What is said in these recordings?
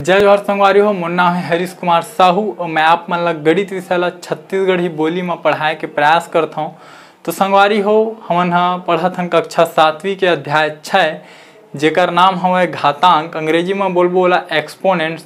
जय जोहार संगवारी हो। मोर नाम है हरीश कुमार साहू और मैं आप मन ला गणित विषय ला छत्तीसगढ़ी बोली में पढ़ाए के प्रयास करता हूँ। तो संगवारी हो, हमन हा पढ़त हन कक्षा 7वीं के अध्याय 6 जेकर नाम हवे घातांक, अंग्रेजी में बोलबो ओला एक्सपोनेंट्स।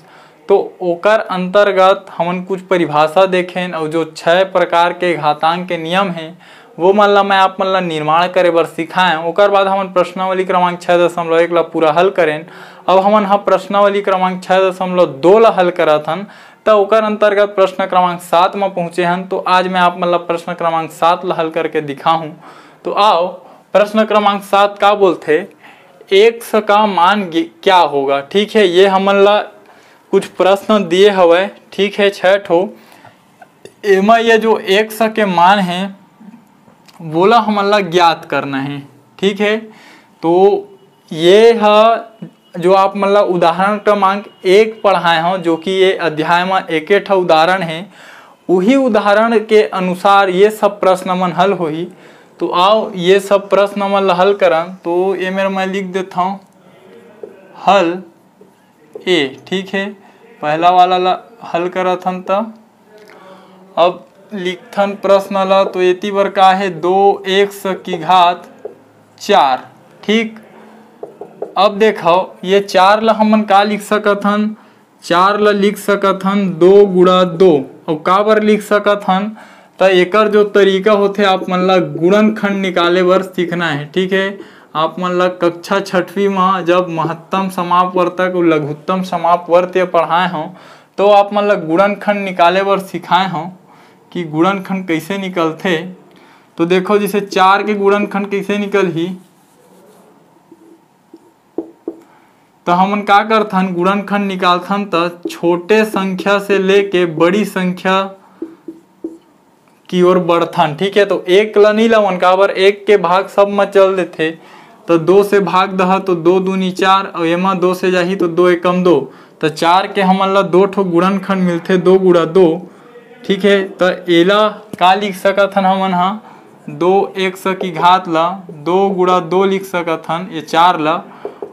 तो ओकर अंतर्गत हमन कुछ परिभाषा देखें और जो 6 प्रकार के घातांक के नियम हैं वो मन ला मैं आप मन ला निर्माण करे बर सिखाएं। ओकर बाद हमन प्रश्नावली क्रमांक 6.1 ला पूरा हल करें। अब हमन हा प्रश्नावली क्रमांक 6.2 ला हल करत हन, तो ओकर अंतर्गत प्रश्न क्रमांक 7 में पहुंचे हन। तो आज मैं आप मन ला प्रश्न क्रमांक 7 ला हल करके दिखाऊं। तो आओ, प्रश्न क्रमांक 7 का बोलथे, x का मान क्या होगा। ठीक है, ये हमन ला कुछ प्रश्न दिए हवे। ठीक है, 6 ठो एमा ये जो x के मान है बोला हमन ला ज्ञात करना है। ठीक है, तो ये है जो आप मन ला उदाहरण क्रमांक 1 पढ़ाए हो, जो कि ये अध्याय में एक उदाहरण है। वही उदाहरण के अनुसार ये सब प्रश्न मन हल होही। तो आओ ये सब प्रश्न मन ला हल करन। तो ये मेरा मैं लिख देता हूँ हल ए। ठीक है, पहला वाला ला हल करत हन। तो अब लिखथन प्रश्न ला, तो एती बर का है 2x की घात 4। ठीक, अब देखो ये 4 ला हमन का लिख सकत हन, 4 ला लिख सकत हन 2 गुणा 2। और का बर लिख सकत हन, तो एकर जो तरीका होथे आप मन ला गुणनखंड निकाले बर सीखना है। ठीक है, आप मन ला कक्षा 6वीं में जब महत्तम समापवर्तक और लघुत्तम समापवर्तीय पढ़ाए हों तो आप मन ला गुणनखंड निकाले बर सिखाए हों कि गुणनखंड कैसे निकलथे। तो देखो जैसे 4 के गुणनखंड कैसे निकलही, तो हमन का करथन गुणनखंड निकालथन तो छोटे संख्या से लेके बड़ी संख्या की ओर बढ़थन। ठीक है, तो 1 ला नहीं लावन, का बर 1 के भाग सब में चल देथे। तो 2 से भाग दह तो 2 दूनी 4 और एमा 2 से जाही तो 2 एकम 2। तो 4 के हमन ला 2 ठो गुणनखंड मिलथे 2 गुणा 2। ठीक है, तो एला का लिख सकत हन हमन हा 2x की घात ला 2 गुणा 2 लिख सकत हन, ये 4 ला।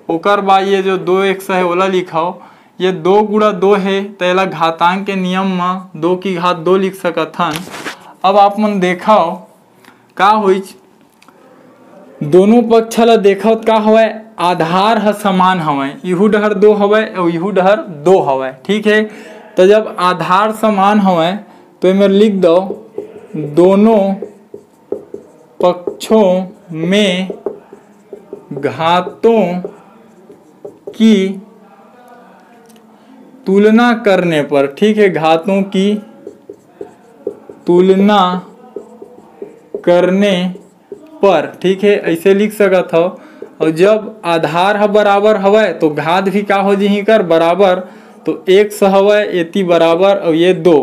ओकर बाद ये जो 2x है ओला लिखाओ, ये 2 गुणा 2 है तो एला घातांक के नियम में 2 की घात 2 लिख सकत हन। अब आप मन देखाओ का होई, दोनों पक्ष ला देखो का हवे, आधार ह समान हवे, इहू डहर 2 हवे और इहू डहर 2 हवे। ठीक है, तो जब आधार समान हवे तो इमें लिख दो दोनों पक्षों में घातों की तुलना करने पर। ठीक है, घातों की तुलना करने पर। ठीक है, ऐसे लिख सकत हो। और जब आधार ह बराबर हवे तो घात भी का हो जी कर बराबर। तो x हवे एती बराबर और ये 2,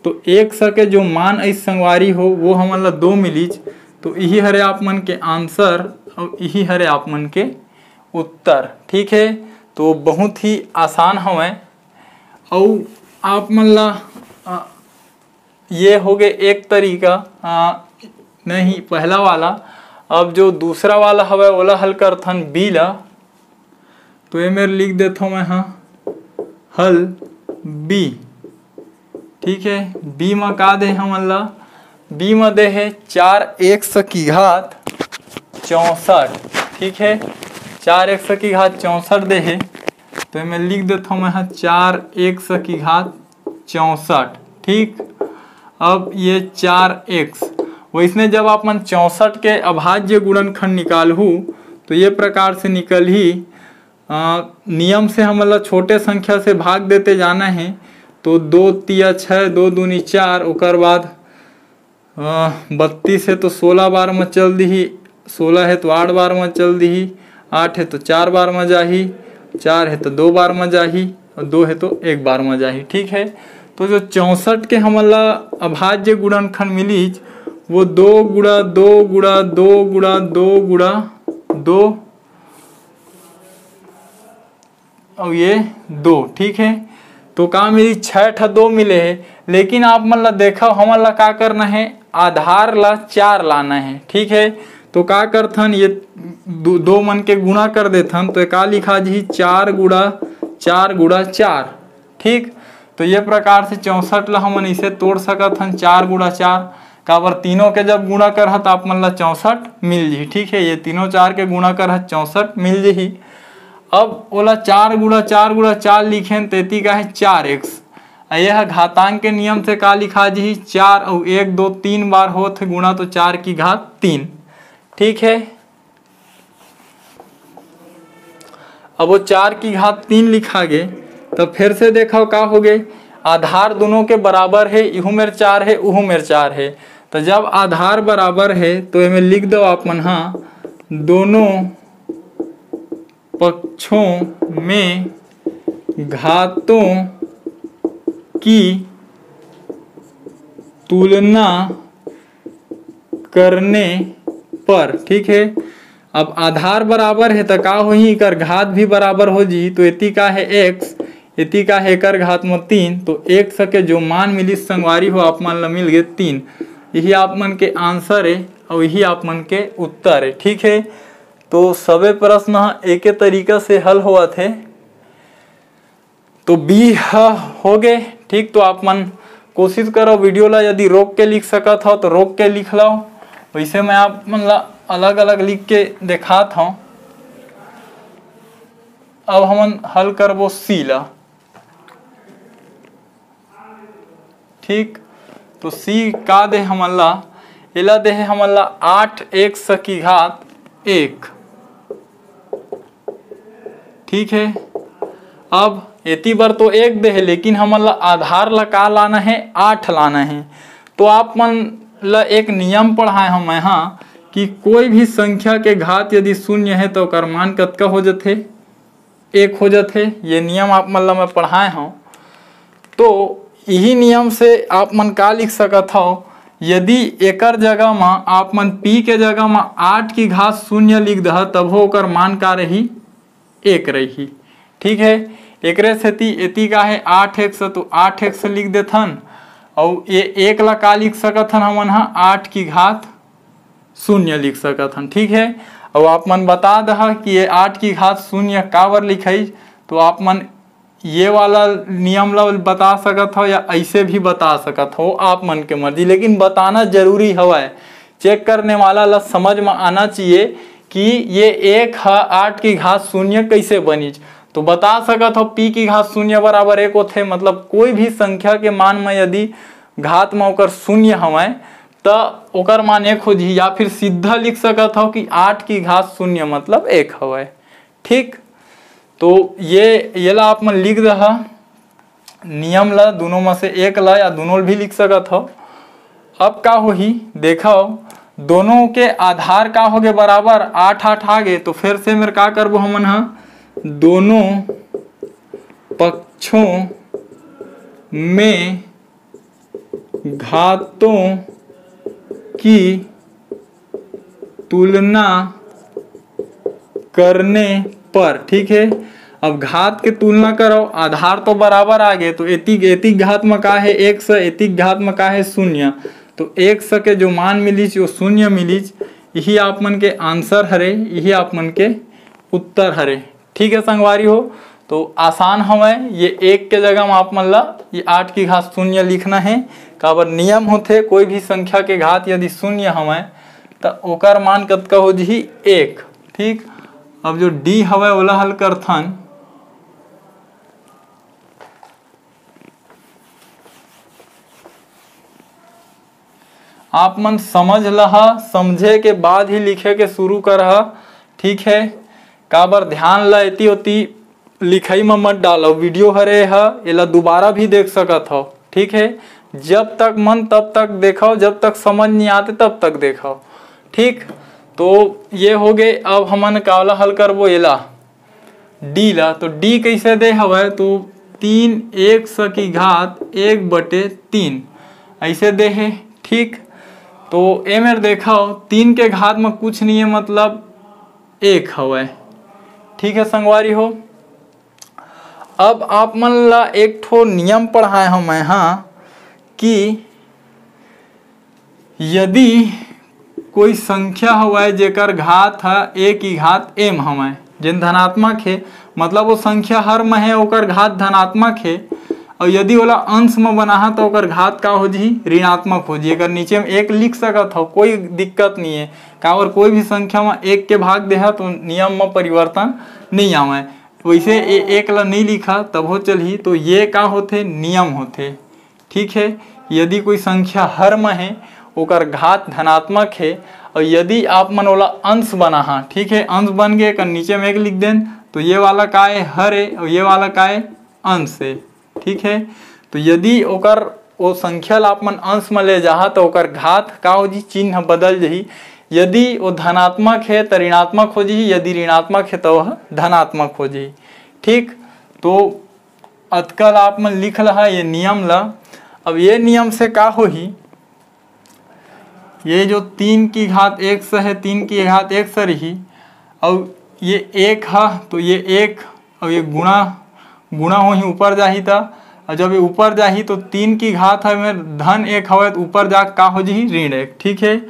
तो x के जो मान इस संगवारी हो वो हमन ला 2 मिलीच। तो यही हरे आप मन के आंसर और यही हरे आप मन के उत्तर। ठीक है, तो बहुत ही आसान हवे। और आप मन ला ये हो गए एक तरीका, नहीं पहला वाला। अब जो दूसरा वाला हवे ओला हल करथन बी ला। तो ये मेरे लिख देता हूँ मैं हाँ हल बी। ठीक है, बी में का दे हमन ला, बी में दे है 4x की घात 64। ठीक है, 4x की घात 64 दे है। तो मैं लिख देता हूँ मैं 4x की घात 64। ठीक, अब ये 4x वैसने जब आप मन 64 के अभाज्य गुणनखंड निकालहू तो ये प्रकार से निकल ही। नियम से हमन ला छोटे संख्या से भाग देते जाना है। तो 2 तिया 6, 2 दूनी 4, ओकर बाद 32 है तो 16 बार में चल दी, 16 है तो 8 बार में चल दी, 8 है तो 4 बार में जाही, 4 है तो 2 बार में जाही और 2 है तो 1 बार में जाही। ठीक है, तो जो 64 के हमन ला अभाज्य गुणनखंड मिली वो 2 गुणा 2 गुणा 2 गुणा 2 गुणा 2 और ये 2। ठीक है, तो का मिली 6 ठा 2 मिले है। लेकिन आप मन ला देखो हमन ला का करना है, आधार ला 4 लाना है। ठीक है, तो का करथन ये 2 मन के गुणा कर देथन। तो का लिखा जी 4 गुणा 4 गुणा 4। ठीक। तो ये प्रकार से 64 ला हमन इसे तोड़ सकत हन 4 गुणा 4 काबर तीनों के जब गुणा करह तो आप मन ला 64 मिल जी। ठीक है, ये तीनों 4 के गुणा करह 64 मिल जी। अब ओला 4 गुणा 4 लिखें तेती का है 4x। यह घातांक के नियम से का लिखा जी 4 और 1 2 3 बार होत गुणा तो 4 की घात 3। ठीक है, अब वो 4 की घात 3 लिखा गे तो फिर से देखो का हो गए, आधार दोनों के बराबर है, इहू मेरे 4 है उहू मेरे 4 है। तो जब आधार बराबर है तो इसमें लिख दो आप मन हाँ दोनों पक्षों में घातों की तुलना करने पर। ठीक है, अब आधार बराबर है तो का होही कर घात भी बराबर हो जी। तो इति का है x, इति का है कर घात में 3। तो x के जो मान मिली संगवारी हो आप मन ला मिल गए 3। यही आप मन के आंसर है और यही आप मन के उत्तर है। ठीक है, तो सबे प्रश्न एक तरीका से हल हुआ थे। तो बी हो गए। ठीक, तो आप मन कोशिश करो वीडियो ला यदि रोक के लिख सकत हो तो रोक के लिख लो, वैसे मैं आप मन ला अलग अलग लिख के दिखात हूँ। अब हमन हल करबो सी ला। ठीक, तो सी का दे हमन ला, एला दे हमन ला 8x की घात 1। ठीक है, अब एती बार तो 1 दे है लेकिन हमन ला आधार ला का लाना है 8 लाना है। तो आप मन ला एक नियम पढ़ाए हम यहाँ कि कोई भी संख्या के घात यदि शून्य है तो ओकर मान कतका हो जाते 1 हो जाते। ये नियम आप मन ला मैं पढ़ाए हूँ। तो यही नियम से आप मन का लिख सकत हो, यदि एकर जगह में आप मन p के जगह में 8 की घात 0 लिख दह तब हो ओकर मान का रही 1 रही। ठीक है, एकरे सेती एती का है 8x तो 8x लिख देथन और ये 1 ला का लिख सकत हन हमन हाँ 8 की घात 0 लिख सकत हन। ठीक है, और आप मन बता दह कि ये 8 की घात 0 काबर लिखाई। तो आप मन ये वाला नियम ला बता सकत हो या ऐसे भी बता सकत हो, आप मन के मर्जी, लेकिन बताना जरूरी हवै। चेक करने वाला ला समझ में आना चाहिए कि ये 1 है 8 की घात 0 कैसे बनी। तो बता सकत हो p की घात 0 बराबर 1 होथे। मतलब कोई भी संख्या के मान में यदि घात में ओकर 0 हवै तो ओकर मान 1 हो जी, या फिर सीधा लिख सकत हो कि 8 की घात 0 मतलब 1 हवै। ठीक, तो ये ला आप मन लिख दह नियम ला, दोनों में से एक ला या दोनों भी लिख सकत हो। अब का होही देखो, दोनों के आधार का हो गए बराबर 8 8 आ गए। तो फिर से मेरे का करबो हमन हाँ दोनों पक्षों में घातों की तुलना करने पर। ठीक है, अब घात के तुलना करो, आधार तो बराबर आ गए। तो एतिक घात में का है 1 से, एतिक घात में का है 0। तो 1 से के जो मान मिलीच वो 0 मिलीच। यही आप मन के आंसर हरे, यही आप मन के उत्तर हरे। ठीक है संगवारी हो, तो आसान हवै। ये 1 के जगह में आप मन ला ये 8 की घात 0 लिखना है। काबर नियम होथे कोई भी संख्या के घात यदि 0 हवै तो ओकर मान कतका हो जी 1। ठीक, अब जो डी हवै ओला हल करथन। आप मन समझ लहा, समझे के बाद ही लिखे के शुरू करहा। ठीक है, काबर ध्यान ला एती ओती लिखाई में मत डालो। वीडियो हरे है एला दोबारा भी देख सकत हो। ठीक है, जब तक मन तब तक देखो, जब तक समझ नहीं आते तब तक देखो। ठीक, तो ये हो गए। अब हमन कावला हल करबो एला डी ला। तो डी कैसे दे हवै तो 3x की घात 1/3 ऐसे दे है। ठीक, तो ए मेरे देखो 3 के घात में कुछ नहीं है मतलब 1 हवै। ठीक है संगवारी हो, अब आप मन ला एक ठो नियम पढ़ाए हम यहाँ कि यदि कोई संख्या हवै जेकर घात है a की घात m हवै, जिन धनात्मक है मतलब वो संख्या हर में है ओकर घात धनात्मक है। और यदि ओला अंश में बनाहा तो ओकर घात का हो जी ऋणात्मक हो जी। अगर नीचे में एक लिख सकत हो कोई दिक्कत नहीं है का, और कोई भी संख्या में एक के भाग देहा तो नियम में परिवर्तन नहीं आवे। वैसे एक ला नहीं लिखा तब हो चलही, तो ये का होते नियम होते। ठीक है, यदि कोई संख्या हर में है ओकर घात धनात्मक है, और यदि आप मन ओला अंश बनाहा, ठीक है, अंश बन गए कर नीचे में एक लिख देन तो ये वाला का है हर है और ये वाला का है अंश है। ठीक है, तो यदि ओकर वो संख्या ला आप मन अंश में ले जाहा तो ओकर घात का हो जी चिन्ह बदल जही। यदि वो धनात्मक है तो ऋणात्मक हो जी, यदि ऋणात्मक है तो वह धनात्मक हो जी। ठीक, तो अतकल आप मन लिख लहा ये नियम ला। अब ये नियम से का हो ही, ये जो 3 की घात 1 से है 3 की घात 1 से रही, और ये 1 है तो ये 1 और ये गुणा हो ही ऊपर जाही था, और जब ये ऊपर जाही तो 3 की घात है में धन 1 हवे तो ऊपर जा का हो जी ऋण 1। ठीक है,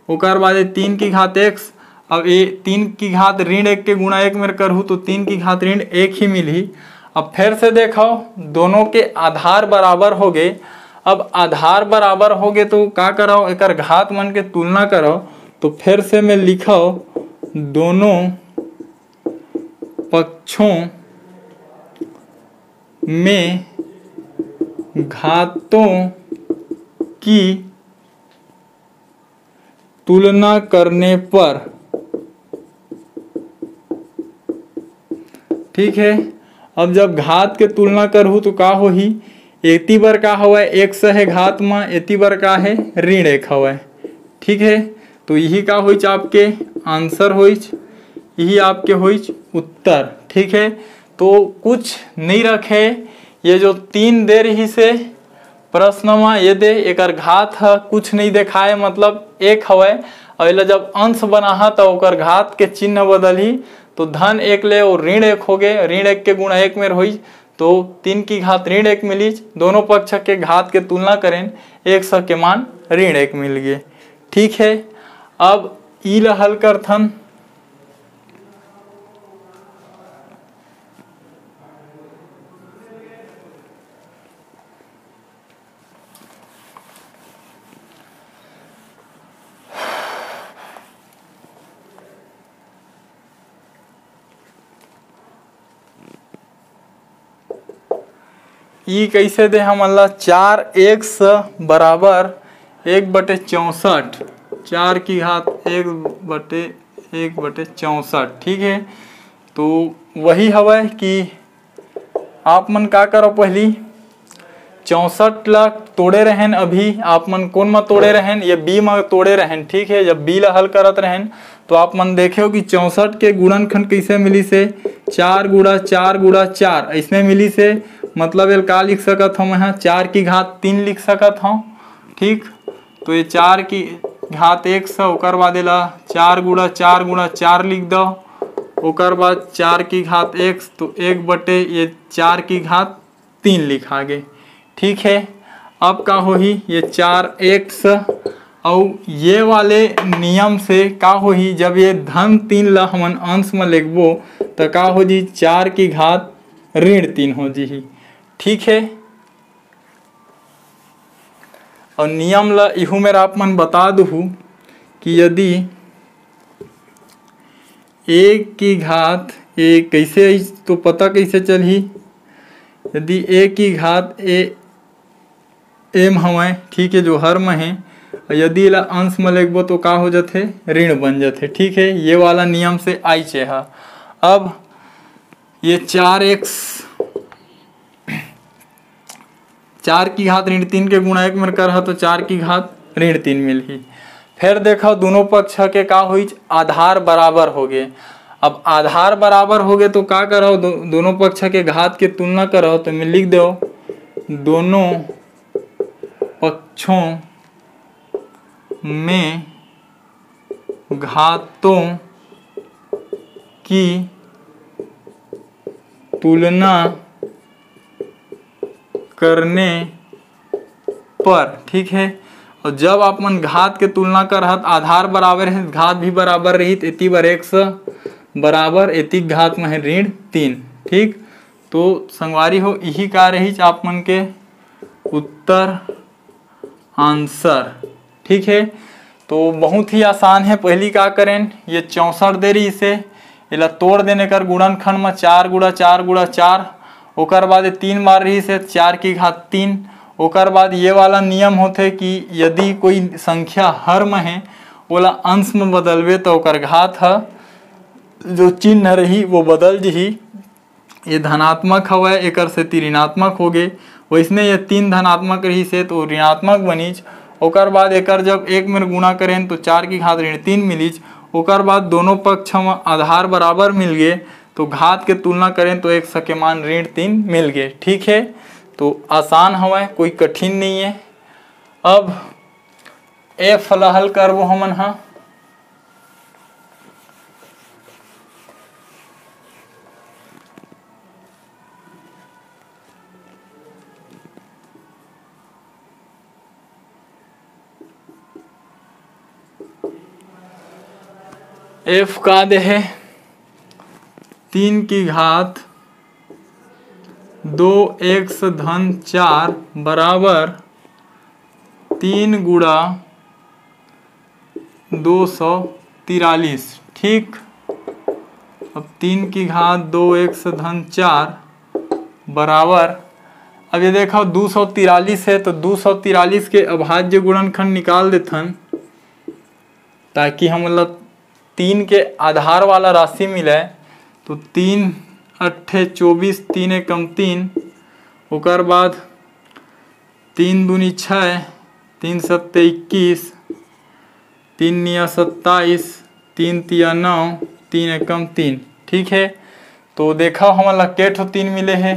ओकर बाद 3 की घात x, अब ये 3 की घात ऋण 1 के गुणा 1 में करहूँ तो 3 की घात ऋण 1 ही मिली। अब फिर से देखो दोनों के आधार बराबर हो गए। अब आधार बराबर हो गए तो का करो, एक घात मन के तुलना करो, तो फिर से मैं लिखो दोनों पक्षों में घातों की तुलना करने पर, ठीक है, अब जब घात के तुलना करहूँ तो का हो ही, एती बर का हवा 1 से है घात में, एती बर का है ऋण 1 हवा। ठीक है, तो यही का होइच आपके आंसर होइच, यही आपके होइच उत्तर। ठीक है, तो कुछ नहीं रखे, ये जो 3 दे रही से प्रश्न में ये दे एकर घात है कुछ नहीं दिखाए मतलब 1 हवा, और जब अंश बनाहा तो ओकर घात के चिन्ह बदलही तो धन 1 ले और ऋण 1 हो गए, ऋण 1 के गुणा 1 में होई तो 3 की घात ऋण 1 मिली। दोनों पक्ष के घात के तुलना करें 100 के मान ऋण 1 मिल गए। ठीक है, अब ई ला हल करथन। ई कैसे दे हमन ला 4x बराबर 1/64, 4 की घात 1/64। ठीक है, तो वही हवा कि आप मन का करो, पहली 64 ला तोड़े रहन, अभी आप मन कौन में तोड़े रहन, ये b में तोड़े रहन। ठीक है, जब b ला हल करत रहन तो आप मन देखे हो कि 64 के गुणनखंड कैसे मिली से 4 गुणा 4 गुणा 4 इसमें मिली से, मतलब ये का लिख सकत हम यहाँ 4 की घात 3 लिख सकत हूँ। ठीक, तो ये 4 की घात 1 से, ओकर बाद 4 गुणा 4 गुणा 4 लिख दो, ओकर बाद 4 की घात 1 तो 1/4 की घात 3 लिखा गए। ठीक है, अब का हो ही ये 4x, और ये वाले नियम से का हो ही, जब ये धन 3 ला हमन अंश में लिखबो तो का हो जी 4 की घात ऋण 3 हो जी। ठीक है, और नियम ला इहू मेरा आप मन बता दूँ कि यदि 1 की घात ए कैसे तो पता कैसे चलही, यदि 1 की घात m हवे, ठीक है, जो हर में है, और यदि ला अंश में लिखबो तो का हो जाते ऋण बन जाते। ठीक है, ये वाला नियम से आई है। अब ये 4x 4 की घात ऋण 3 के गुणा 1 में कर तो 4 की घात ऋण 3 मिली। फिर देखो दोनों पक्ष के का हुई आधार बराबर हो गए। अब आधार बराबर हो गए तो का करो, दोनों पक्ष के घात के तुलना करो, तो मैं लिख दो दोनों पक्षों में घातों की तुलना करने पर। ठीक है, और जब आप मन घात के तुलना करत आधार बराबर है घात भी बराबर रही, एती बर 1 बराबर एती घात में है ऋण 3। ठीक, तो संगवारी हो यही का रही आप मन के उत्तर आंसर। ठीक है, तो बहुत ही आसान है। पहली का करें, ये 64 दे रही इसे इला तोड़ देने कर गुणनखंड में 4 गुणा 4 गुणा 4, ओकर बाद 3 बार रही से 4 की घात 3। ओकर बाद ये वाला नियम होते कि यदि कोई संख्या हर में है ओला अंश में बदलवे तो ओकर घात है जो चिन्ह रही वो बदल जही। ये धनात्मक हवै एकर से ऋणात्मक हो गए, वैसने ये 3 धनात्मक रही से तो ऋणात्मक बनीच। ओकर बाद एकर जब 1 में गुणा करें तो 4 की घात ऋण 3 मिलीच। ओकर बाद दोनों पक्ष में आधार बराबर मिल गए तो घात के तुलना करें तो 1 के मान ऋण 3 मिल गए। ठीक है, तो आसान हवै, कोई कठिन नहीं है। अब एफ ला हल करबो हमन हा। एफ का दे है 3 की घात 2x धन 4 बराबर 3 गुणा 243। ठीक, अब 3 की घात 2x धन 4 बराबर, अब ये देखो 243 है तो 243 के अभाज्य गुणनखंड निकाल देथन ताकि हम मतलब 3 के आधार वाला राशि मिले। तो 3 अट्ठे 24, 3 एकम 3, ओकर बाद 3 दूनी 6, 3 सत्ते 21, 3 निया 27, 3 तिया 9, 3 एकम 3। ठीक है, तो देखा हमारा के ठो 3 मिले हैं,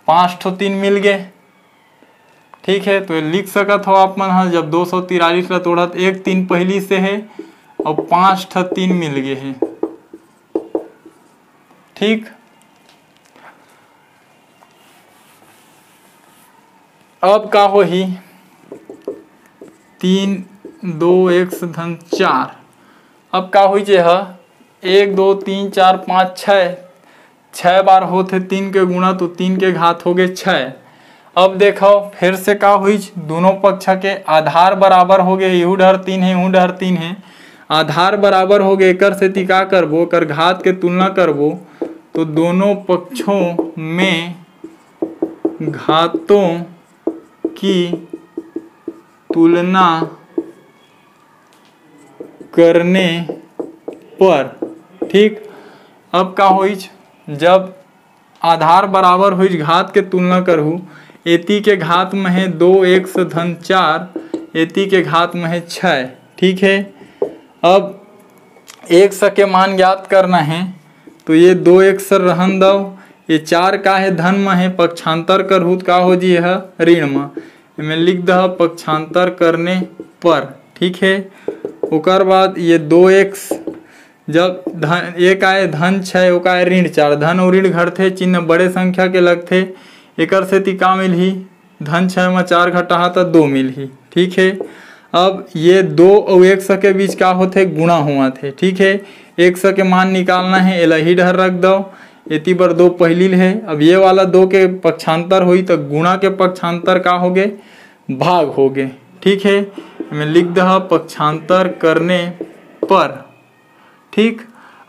5 ठो 3 मिल गए। ठीक है, तो लिख सकत हो आप मन हाँ, जब 243 ला तोड़त 1 3 पहली से है और 5 ठो 3 मिल गए हैं। ठीक, अब का हो ही 3 2x धन 4, अब का हुई जे 1 2 3 4 5 6 बार होते 3 के गुणा तो 3 के घात हो गए 6। अब देखो फिर से का हुई, दोनों पक्ष के आधार बराबर हो गए, यहू डर 3 है यहू डर 3 है, आधार बराबर हो गए। एकर से का करबो, कर घात के तुलना करबो तो दोनों पक्षों में घातों की तुलना करने पर। ठीक, अब का होई, जब आधार बराबर हुई घात के तुलना करहु, एती के घात में है 2x धन 4, एती के घात में है 6। ठीक है, अब x के मान ज्ञात करना है तो ये 2x रहन दो, ये 4 का है धन में है, पक्षांतर करहु का हो जी है ऋण में, इनमें लिख दह पक्षांतर करने पर। ठीक है, ओकर बाद ये 2x जब धन एक आए धन 6 ओका है ऋण 4, धन और ऋण घटते चिन्ह बड़े संख्या के लगते, एकर से का मिलही धन 6 में 4 घटा तो 2 मिलही। ठीक है, अब ये 2 और 1 के बीच का होते गुणा हुआ थे। ठीक है, 1 के मान निकालना है, एला ही डर रख दो, एती पर 2 पहली है। अब ये वाला 2 के पक्षांतर हुई तो गुणा के पक्षांतर का हो गए भाग हो गए। ठीक है, मैं लिख दह पक्षांतर करने पर। ठीक,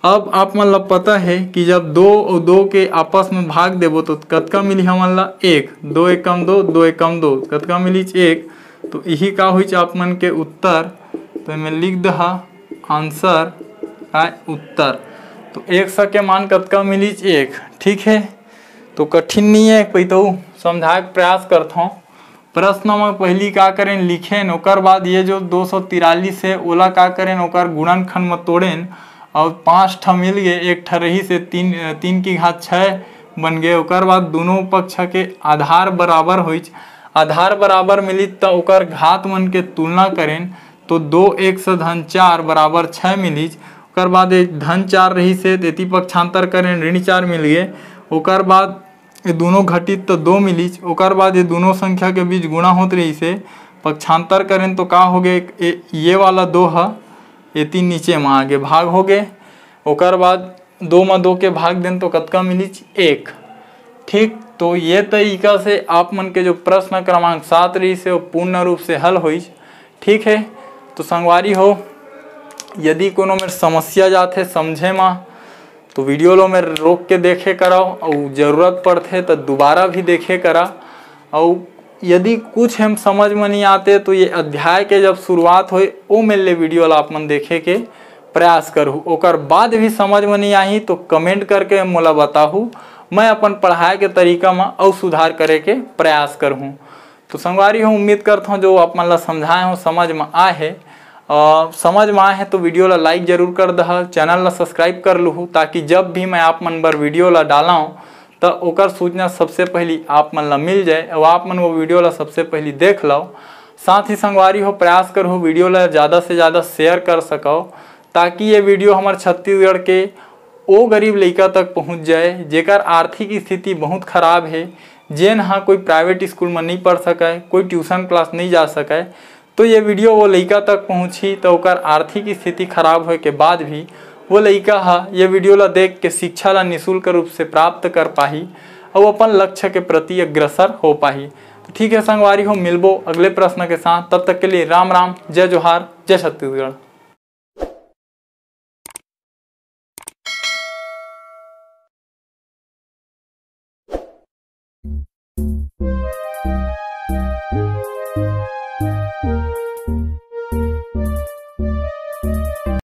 अब आप मन ला पता है कि जब 2 और 2 के आपस में भाग देबो तो कतका मिली हमन ला 1, 2 एकम 2, 2 एकम 2, कतका मिली 1। तो यही का हुई आप मन के उत्तर, तो मैं लिख दह आंसर का उत्तर। तो 1 के मान कतका मिली 1। ठीक है, तो कठिन नहीं है, कोई तो समझाए प्रयास करता हूँ। प्रश्न में पहली का करें लिखें, ओकर बाद ये जो 243 है ओला का करें ओकर गुणनखंड में तोड़ें और 5 ठा मिल गए, 1 ठा रही से 3 की घात 6 बन गए। ओकर बाद दोनों पक्ष के आधार बराबर हुई, आधार बराबर मिली तो ओकर घात मन के तुलना करें तो 2x धन 4 बराबर 6 मिली। ओकर बाद धन 4 रही से एती पक्षांतर करें ऋण 4 मिल गए। ओकर बाद ये दोनों घटित तो 2 मिली। ओकर बाद ये दोनों संख्या के बीच गुणा होत रही से पक्षांतर करें तो का हो गए, ये वाला 2 है एती नीचे में आगे भाग हो गए। ओकर बाद 2 में 2 के भाग दें तो कतका मिली 1। ठीक, तो ये तरीका से आप मन के जो प्रश्न क्रमांक 7 रही से वो पूर्ण रूप से हल होई। ठीक है, तो संगवारी हो यदि कोनो में समस्या जाते समझे में तो वीडियो लो में रोक के देखे कराओ और जरूरत पड़ते तो दोबारा भी देखे करा। और यदि कुछ हम समझ में नहीं आते तो ये अध्याय के जब शुरुआत होए वो मेरे लिए वीडियो ला आप मन देखे के प्रयास करूँ। ओकर बाद भी समझ में नहीं आई तो कमेंट करके मोला बताहू, मैं अपन पढ़ाए के तरीका में और सुधार करे के प्रयास करूँ। तो संगवारी हो उम्मीद करता हूँ जो आप मन ला समझाए हो समझ में आए है। समझ में आए हैं तो वीडियो ला लाइक जरूर कर दह, चैनल ला सब्सक्राइब कर लूँ ताकि जब भी मैं आप मन बर वीडियो ला डाला हूँ तो ओकर सूचना सबसे पहली आप मन ला मिल जाए और आप मन वो वीडियो ला सबसे पहली देख लो। साथ ही संगवारी हो प्रयास करो वीडियो ला ज़्यादा से ज़्यादा शेयर कर सको ताकि ये वीडियो हमारे छत्तीसगढ़ के वो गरीब लड़का तक पहुँच जाए जेकर आर्थिक स्थिति बहुत खराब है, जेन हाँ कोई प्राइवेट स्कूल में नहीं पढ़ सके, कोई ट्यूशन क्लास नहीं जा सके। तो ये वीडियो वो लड़का तक पहुँची तो ओकर आर्थिक स्थिति खराब होए के बाद भी वो लड़का हा ये वीडियो ला देख के शिक्षा ला निःशुल्क रूप से प्राप्त कर पाही और अपन लक्ष्य के प्रति अग्रसर हो पाही। तो ठीक है संगवारी हो, मिलबो अगले प्रश्न के साथ, तब तक के लिए राम राम, जय जोहार, जय छत्तीसगढ़।